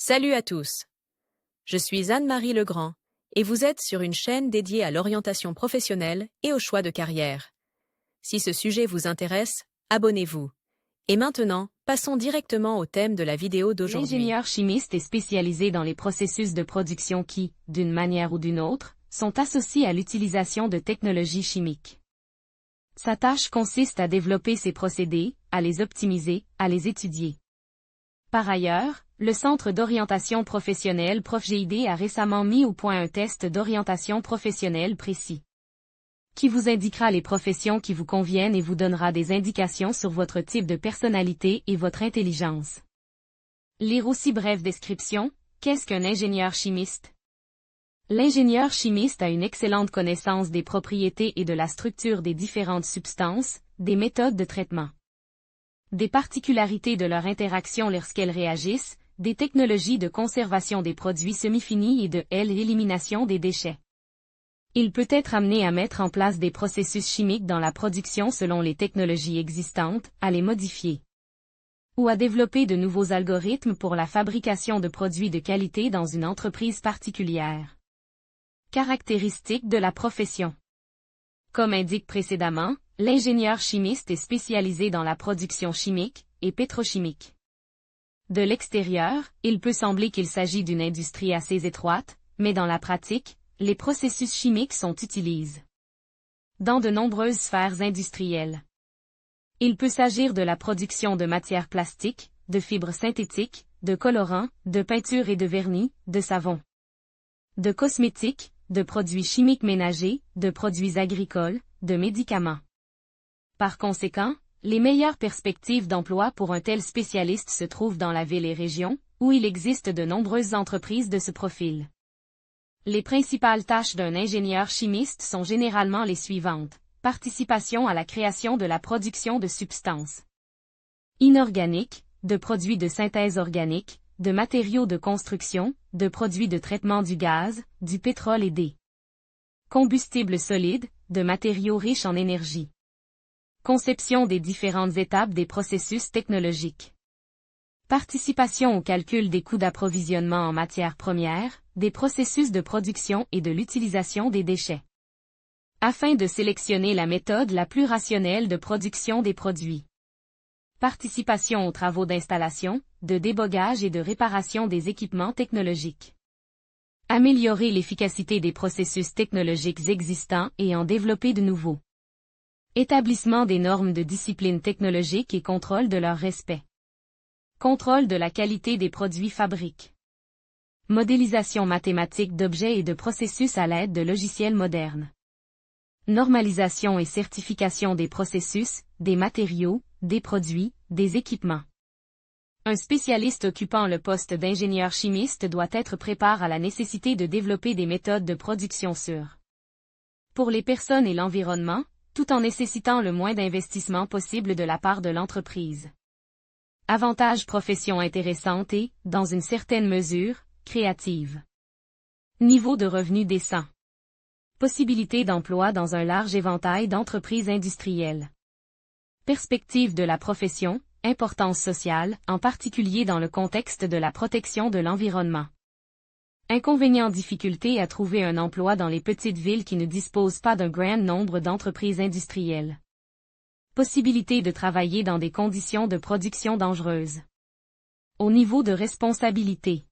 Salut à tous. Je suis Anne-Marie Legrand et vous êtes sur une chaîne dédiée à l'orientation professionnelle et au choix de carrière. Si ce sujet vous intéresse, abonnez-vous. Et maintenant, passons directement au thème de la vidéo d'aujourd'hui. L'ingénieur chimiste est spécialisé dans les processus de production qui, d'une manière ou d'une autre, sont associés à l'utilisation de technologies chimiques. Sa tâche consiste à développer ces procédés, à les optimiser, à les étudier. Par ailleurs, le Centre d'orientation professionnelle ProfGID a récemment mis au point un test d'orientation professionnelle précis, qui vous indiquera les professions qui vous conviennent et vous donnera des indications sur votre type de personnalité et votre intelligence. Lire aussi brève description, qu'est-ce qu'un ingénieur chimiste? L'ingénieur chimiste a une excellente connaissance des propriétés et de la structure des différentes substances, des méthodes de traitement, des particularités de leur interaction lorsqu'elles réagissent, des technologies de conservation des produits semi-finis et de l'élimination des déchets. Il peut être amené à mettre en place des processus chimiques dans la production selon les technologies existantes, à les modifier, ou à développer de nouveaux algorithmes pour la fabrication de produits de qualité dans une entreprise particulière. Caractéristiques de la profession. Comme indiqué précédemment, l'ingénieur chimiste est spécialisé dans la production chimique et pétrochimique. De l'extérieur, il peut sembler qu'il s'agit d'une industrie assez étroite, mais dans la pratique, les processus chimiques sont utilisés dans de nombreuses sphères industrielles. Il peut s'agir de la production de matières plastiques, de fibres synthétiques, de colorants, de peintures et de vernis, de savons, de cosmétiques, de produits chimiques ménagers, de produits agricoles, de médicaments. Par conséquent, les meilleures perspectives d'emploi pour un tel spécialiste se trouvent dans la ville et région, où il existe de nombreuses entreprises de ce profil. Les principales tâches d'un ingénieur chimiste sont généralement les suivantes: participation à la création de la production de substances inorganiques, de produits de synthèse organique, de matériaux de construction, de produits de traitement du gaz, du pétrole et des combustibles solides, de matériaux riches en énergie. Conception des différentes étapes des processus technologiques. Participation au calcul des coûts d'approvisionnement en matières premières, des processus de production et de l'utilisation des déchets, afin de sélectionner la méthode la plus rationnelle de production des produits. Participation aux travaux d'installation, de débogage et de réparation des équipements technologiques. Améliorer l'efficacité des processus technologiques existants et en développer de nouveaux. Établissement des normes de discipline technologique et contrôle de leur respect. Contrôle de la qualité des produits fabriques. Modélisation mathématique d'objets et de processus à l'aide de logiciels modernes. Normalisation et certification des processus, des matériaux, des produits, des équipements. Un spécialiste occupant le poste d'ingénieur chimiste doit être préparé à la nécessité de développer des méthodes de production sûres pour les personnes et l'environnement, tout en nécessitant le moins d'investissement possible de la part de l'entreprise. Avantages: profession intéressante et, dans une certaine mesure, créative. Niveau de revenus décent. Possibilité d'emploi dans un large éventail d'entreprises industrielles. Perspective de la profession, importance sociale, en particulier dans le contexte de la protection de l'environnement. Inconvénients: difficulté à trouver un emploi dans les petites villes qui ne disposent pas d'un grand nombre d'entreprises industrielles. Possibilité de travailler dans des conditions de production dangereuses. Au niveau de responsabilité.